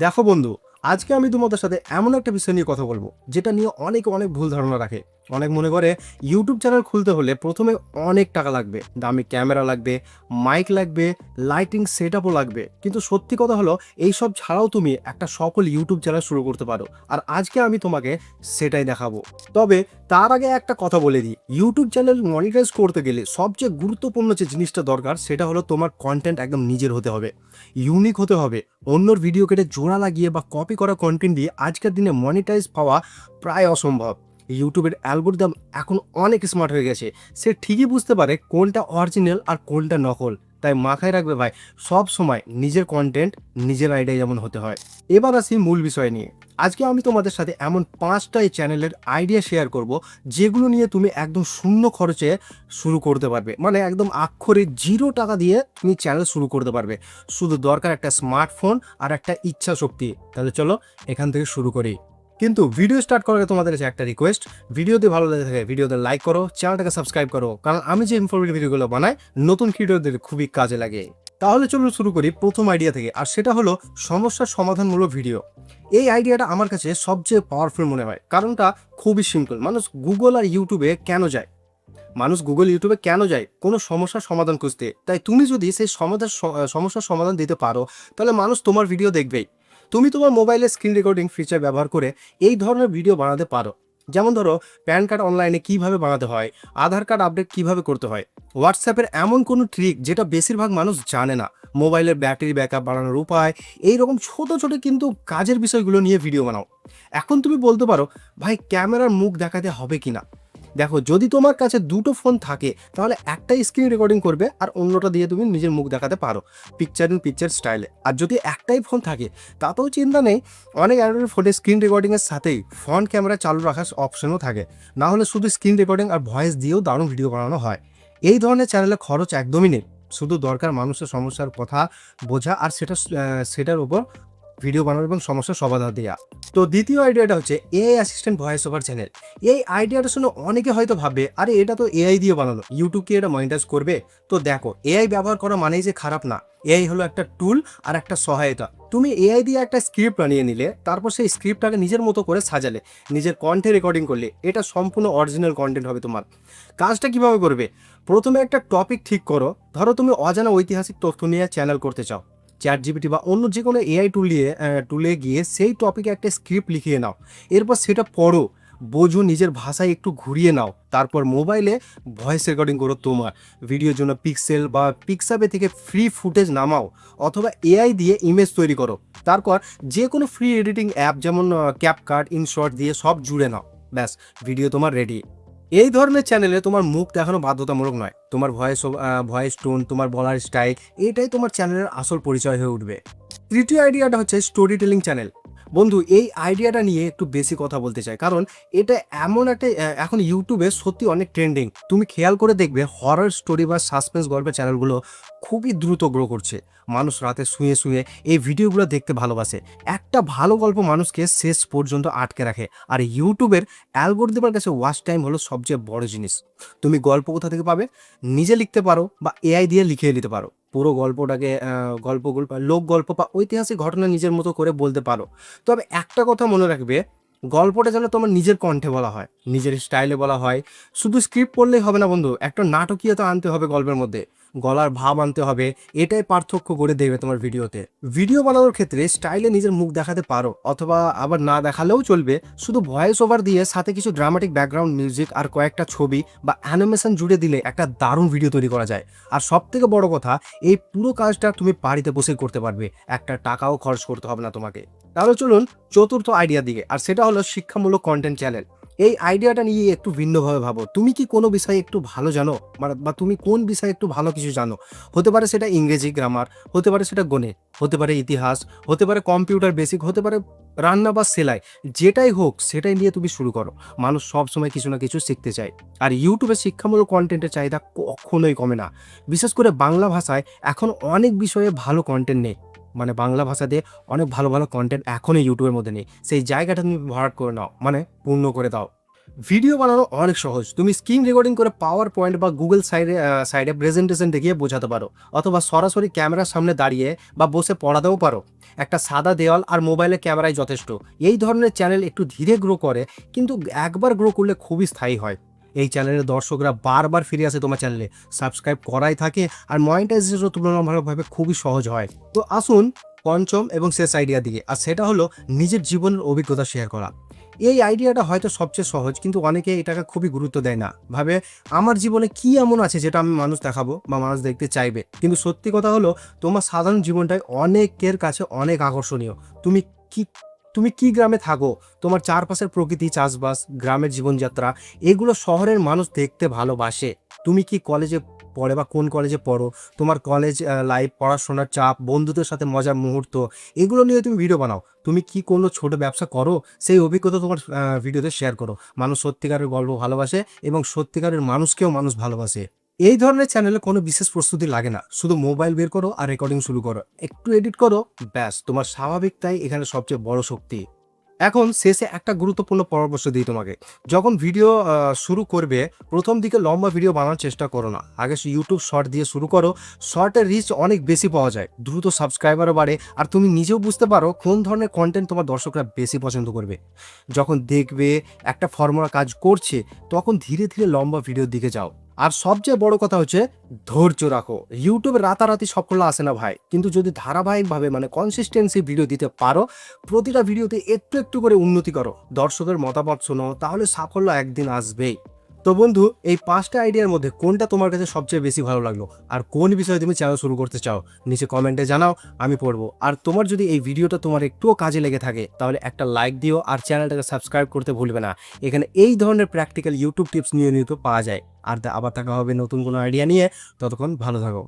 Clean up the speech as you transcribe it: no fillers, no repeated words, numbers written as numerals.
দেখো বন্ধু, আজকে আমি তোমাদের সাথে এমন একটা বিষয় নিয়ে কথা বলবো যেটা নিয়ে অনেকে অনেক ভুল ধারণা রাখে। অনেক মনে করে ইউটিউব চ্যানেল খুলতে হলে প্রথমে অনেক টাকা লাগবে, দামি ক্যামেরা লাগবে, মাইক লাগবে, লাইটিং সেট আপও লাগবে। কিন্তু সত্যি কথা হলো এইসব ছাড়াও তুমি একটা সফল ইউটিউব চ্যানেল শুরু করতে পারো। আর আজকে আমি তোমাকে সেটাই দেখাবো। তবে তার আগে একটা কথা বলে দিই, ইউটিউব চ্যানেল মনিটাইজ করতে গেলে সবচেয়ে গুরুত্বপূর্ণ যে জিনিসটা দরকার সেটা হলো তোমার কন্টেন্ট একদম নিজের হতে হবে, ইউনিক হতে হবে। অন্যর ভিডিও কেটে জোড়া লাগিয়ে বা কপি করা কন্টেন্ট দিয়ে আজকের দিনে মনিটাইজ পাওয়া প্রায় অসম্ভব। ইউটিউবের অ্যালগোরিদম এখন অনেক স্মার্ট হয়ে গেছে, সে ঠিকই বুঝতে পারে কোনটা অরিজিনাল আর কোনটা নকল। তাই মাথায় রাখবে ভাই, সব সময় নিজের কন্টেন্ট নিজের আইডিয়া যেমন হতে হয়। এবার আসি মূল বিষয় নিয়ে। আজকে আমি তোমাদের সাথে এমন 5টা চ্যানেলের আইডিয়া শেয়ার করব যেগুলো নিয়ে তুমি একদম শূন্য খরচে শুরু করতে পারবে, মানে একদম আক্ষরে 0 টাকা দিয়ে তুমি চ্যানেল শুরু করতে পারবে। শুধু দরকার একটা স্মার্টফোন আর একটা ইচ্ছা শক্তি। তাহলে চলো এখান থেকে শুরু করি। কিন্তু ভিডিও স্টার্ট করার আগে তোমাদের কাছে একটা রিকোয়েস্ট, ভিডিওতে ভালো লেগে থাকে ভিডিওতে লাইক করো, চ্যানেলটাকে সাবস্ক্রাইব করো, কারণ আমি যে ইনফরমেটিভ ভিডিওগুলো বানাই নতুন ভিডিওদের খুবই কাজে লাগে। তাহলে চলুন শুরু করি প্রথম আইডিয়া থেকে, আর সেটা হলো সমস্যার সমাধানমূলক ভিডিও। এই আইডিয়াটা আমার কাছে সবচেয়ে পাওয়ারফুল মনে হয়, কারণটা খুবই সিম্পল। মানুষ গুগল আর ইউটিউবে কেন যায়? মানুষ গুগল ইউটিউবে কেন যায়? কোনো সমস্যার সমাধান খুঁজতে। তাই তুমি যদি সেই সমস্যার সমাধান দিতে পারো, তাহলে মানুষ তোমার ভিডিও দেখবেই। তুমি তোমার মোবাইলে স্ক্রিন রেকর্ডিং ফিচার ব্যবহার করে এই ধরনের ভিডিও বানাতে পারো। যেমন ধরো, প্যান কার্ড অনলাইনে কিভাবে বানাতে হয়, আধার কার্ড আপডেট কিভাবে করতে হয়, হোয়াটসঅ্যাপের এমন কোনো ট্রিক যেটা বেশিরভাগ মানুষ জানে না, মোবাইলের ব্যাটারি ব্যাকআপ বাড়ানোর উপায়, এইরকম ছোট ছোট কিন্তু কাজের বিষয়গুলো নিয়ে ভিডিও বানাও। এখন তুমি বলতে পারো, ভাই ক্যামেরার মুখ দেখাতে হবে কিনা? দেখো, যদি তোমার কাছে দুটো ফোন থাকে তাহলে একটাই স্ক্রিন রেকর্ডিং করবে আর অন্যটা দিয়ে তুমি নিজের মুখ দেখাতে পারো পিকচার ইন পিকচার স্টাইলে। আর যদি একটাই ফোন থাকে তাতেও চিন্তা নেই, অনেক অ্যান্ড্রয়েড ফোনে স্ক্রিন রেকর্ডিংয়ের সাথেই ফ্রন্ট ক্যামেরা চালু রাখার অপশনও থাকে। না হলে শুধু স্ক্রিন রেকর্ডিং আর ভয়েস দিয়েও দারুণ ভিডিও বানানো হয়। এই ধরনের চ্যানেলে খরচ একদমই নেই, শুধু দরকার মানুষের সমস্যার কথা বোঝা আর সেটার উপর ভিডিও বানানো এবং সমস্যার সমাধান দেওয়া। তো দ্বিতীয় আইডিয়াটা হচ্ছে AI assistant voice over channel. এই আইডিয়াটা শুনে অনেকে হয়তো ভাববে, আরে এটা তো এআই দিয়ে বানানো, ইউটিউব কি এটা মনিটাইজ করবে? তো দেখো, এআই ব্যবহার করা মানেই যে খারাপ না। এআই হলো একটা টুল আর একটা সহায়তা। তুমি এআই দিয়ে একটা স্ক্রিপ্ট বানিয়ে নিলে, তারপর সেই স্ক্রিপ্টটাকে নিজের মতো করে সাজালে, নিজের কণ্ঠে রেকর্ডিং করলে, এটা সম্পূর্ণ অরিজিনাল কন্টেন্ট হবে তোমার। কাজটা কিভাবে করবে? প্রথমে একটা টপিক ঠিক করো। ধরো তুমি অজানা ঐতিহাসিক তথ্য নিয়ে চ্যানেল করতে চাও। চ্যাট জিপিটি বা অন্য যে কোনো এআই টুলে গিয়ে সেই টপিকে একটা স্ক্রিপ্ট লিখিয়ে নাও। এরপর সেটা পড়ো, বোঝো, নিজের ভাষায় একটু ঘুরিয়ে নাও। তারপর মোবাইলে ভয়েস রেকর্ডিং করো তোমার ভিডিওর জন্য। পিক্সেল বা পিক্সাবে থেকে ফ্রি ফুটেজ নামাও, অথবা এআই দিয়ে ইমেজ তৈরি করো। তারপর যে কোনো ফ্রি এডিটিং অ্যাপ যেমন ক্যাপকাট, ইনশর্ট দিয়ে সব জুড়ে নাও। ব্যাস, ভিডিও তোমার রেডি। এই ধরনের চ্যানেলে তোমার মুখ দেখানো বাধ্যতামূলক নয়, তোমার ভয়েস টোন, তোমার বলার স্টাইল, এটাই তোমার চ্যানেলের আসল পরিচয় হয়ে উঠবে। তৃতীয় আইডিয়াটা হচ্ছে স্টোরি টেলিং চ্যানেল। বন্ধু, এই আইডিয়াটা নিয়ে একটু বেশি কথা বলতে চাই, কারণ এটা এমন একটা এখন ইউটিউবে সত্যি অনেক ট্রেন্ডিং। তুমি খেয়াল করে দেখবে, হরর স্টোরি বা সাসপেন্স গল্পের চ্যানেলগুলো খুবই দ্রুত গ্রো করছে। মানুষ রাতে শুয়ে শুয়ে এই ভিডিওগুলো দেখতে ভালোবাসে। একটা ভালো গল্প মানুষকে শেষ পর্যন্ত আটকে রাখে। আর ইউটিউবের অ্যালগোরিদমের কাছে ওয়াচ টাইম হলো সবচেয়ে বড় জিনিস। তুমি গল্প কোথা থেকে পাবে? নিজে লিখতে পারো বা এআই দিয়ে লিখিয়ে নিতে পারো। পুরো গল্পটাকে গল্পগুলো বা লোক গল্প বা ঐতিহাসিক ঘটনা নিজের মতো করে বলতে পারো। তবে একটা কথা মনে রাখবে, গল্পটা যেন তোমার নিজের কণ্ঠে বলা হয়, নিজের স্টাইলে বলা হয়। শুধু স্ক্রিপ্ট পড়লেই হবে না বন্ধু, একটা নাটকীয়তা আনতে হবে গল্পের মধ্যে, গলার ভাব আনতে হবে। এটাই পার্থক্য করে দেবে তোমার ভিডিওতে। ভিডিও বানানোর ক্ষেত্রে স্টাইলে নিজের মুখ দেখাতে পারো, অথবা আবার না দেখালেও চলবে। শুধু ভয়েস ওভার দিয়ে সাথে কিছু ড্রামাটিক ব্যাকগ্রাউন্ড মিউজিক আর কয়েকটা ছবি বা অ্যানিমেশন জুড়ে দিলে একটা দারুণ ভিডিও তৈরি করা যায়। আর সব থেকে বড় কথা, এই পুরো কাজটা তুমি বাড়িতে বসে করতে পারবে, একটা টাকাও খরচ করতে হবে না তোমাকে। তাহলে চলুন চতুর্থ আইডিয়ার দিকে, আর সেটা হলো শিক্ষামূলক কন্টেন্ট চ্যানেল। এই আইডিয়াটা নিয়ে একটু ভিন্নভাবে ভাবো। তুমি কি কোনো বিষয়ে একটু ভালো জানো, বা তুমি কোন বিষয়ে একটু ভালো কিছু জানো? হতে পারে সেটা ইংরেজি গ্রামার, হতে পারে সেটা গণিত, হতে পারে ইতিহাস, হতে পারে কম্পিউটার বেসিক, হতে পারে রান্না বা সেলাই। যেটাই হোক সেটাই নিয়ে তুমি শুরু করো। মানুষ সব সময় কিছু না কিছু শিখতে চায়, আর ইউটিউবে শিক্ষামূলক কন্টেন্টের চাহিদা কখনোই কমে না। বিশেষ করে বাংলা ভাষায় এখন অনেক বিষয়ে ভালো কন্টেন্ট নেই, মানে বাংলা ভাষাতে অনেক ভালো ভালো কন্টেন্ট এখনই ইউটিউবের মধ্যে নেই। সেই জায়গাটা তুমি ভরাট করে নাও, মানে পূর্ণ করে দাও। ভিডিও বানানো অনেক সহজ। তুমি স্ক্রিন রেকর্ডিং করে পাওয়ার পয়েন্ট বা গুগল সাইডে প্রেজেন্টেশন দেখিয়ে বোঝাতে পারো, অথবা সরাসরি ক্যামেরার সামনে দাঁড়িয়ে বা বসে পড়াতেও পারো। একটা সাদা দেওয়াল আর মোবাইলের ক্যামেরাই যথেষ্ট। এই ধরনের চ্যানেল একটু ধীরে গ্রো করে, কিন্তু একবার গ্রো করলে খুবই স্থায়ী হয়। এই চ্যানেলের দর্শকরা বারবার ফিরে আসে তোমার চ্যানেলে, সাবস্ক্রাইব করাই থাকে, আর মনিটাইজেশনও তুলনামূলকভাবে খুবই সহজ হয়। তো আসুন পঞ্চম এবং শেষ আইডিয়া দিকে, আর সেটা হলো নিজের জীবনের অভিজ্ঞতা শেয়ার করা। এই আইডিয়াটা হয়তো সবচেয়ে সহজ, কিন্তু অনেকে এটাকে খুবই গুরুত্ব দেয় না। ভাবে আমার জীবনে কি এমন আছে যেটা আমি মানুষ দেখাবো বা মানুষ দেখতে চাইবে। কিন্তু সত্যি কথা হলো, তোমার সাধারণ জীবনটাই অনেকের কাছে অনেক আকর্ষণীয়। তুমি কি তুমি কি গ্রামে থাকো, তোমার চারপাশের প্রকৃতি, চাষবাস, গ্রামের জীবনযাত্রা, এগুলো শহরের মানুষ দেখতে ভালোবাসে। তুমি কি কলেজে পড়ে বা কোন কলেজে পড়ো, তোমার কলেজ লাইফ, পড়াশোনার চাপ, বন্ধুদের সাথে মজার মুহূর্ত, এগুলো নিয়ে তুমি ভিডিও বানাও। তুমি কি কোনো ছোট ব্যবসা করো, সেই অভিজ্ঞতা তোমার ভিডিওতে শেয়ার করো। মানুষ সত্যিকারের গল্প ভালোবাসে, এবং সত্যিকারের মানুষকেও মানুষ ভালোবাসে। এই ধরনের চ্যানেলে কোনো বিশেষ প্রস্তুতি লাগে না, শুধু মোবাইল বের করো আর রেকর্ডিং শুরু করো, একটু এডিট করো, ব্যাস তোমার স্বাভাবিকতাই এখানে সবচেয়ে বড় শক্তি। এখন শেষে একটা গুরুত্বপূর্ণ পরামর্শ দিই তোমাকে। যখন ভিডিও শুরু করবে, প্রথম দিকে লম্বা ভিডিও বানানোর চেষ্টা করো না। আগে ইউটিউব শর্ট দিয়ে শুরু করো। শর্টের রিচ অনেক বেশি পাওয়া যায়, দ্রুত সাবস্ক্রাইবারও বাড়ে, আর তুমি নিজেও বুঝতে পারো কোন ধরনের কন্টেন্ট তোমার দর্শকরা বেশি পছন্দ করবে। যখন দেখবে একটা ফর্মুলা কাজ করছে, তখন ধীরে ধীরে লম্বা ভিডিওর দিকে যাও। আর সবচেয়ে বড় কথা হচ্ছে ধৈর্য রাখো। ইউটিউবে রাতারাতি সাফল্য আসে না ভাই, কিন্তু যদি ধারাবাহিকভাবে কনসিস্টেন্সি ভিডিও দিতে পারো, প্রতিটা ভিডিওতে একটু একটু করে উন্নতি করো, দর্শকের মতামত শোনো, তাহলে সাফল্য একদিন আসবেই। তো বন্ধু, এই 5টা আইডিয়ার মধ্যে কোনটা তোমার কাছে সবচেয়ে বেশি ভালো লাগলো, আর কোন বিষয়ে তুমি চ্যানেল শুরু করতে চাও, নিচে কমেন্টে জানাও, আমি পড়বো। আর তোমার যদি এই ভিডিওটা তোমার একটুও কাজে লেগে থাকে, তাহলে একটা লাইক দিও, আর চ্যানেলটাকে সাবস্ক্রাইব করতে ভুলবে না। এখানে এই ধরনের প্র্যাকটিক্যাল ইউটিউব টিপস নিয়মিত পাওয়া যায়। আর আবার দেখা হবে নতুন কোনো আইডিয়া নিয়ে। ততক্ষণ ভালো থাকো।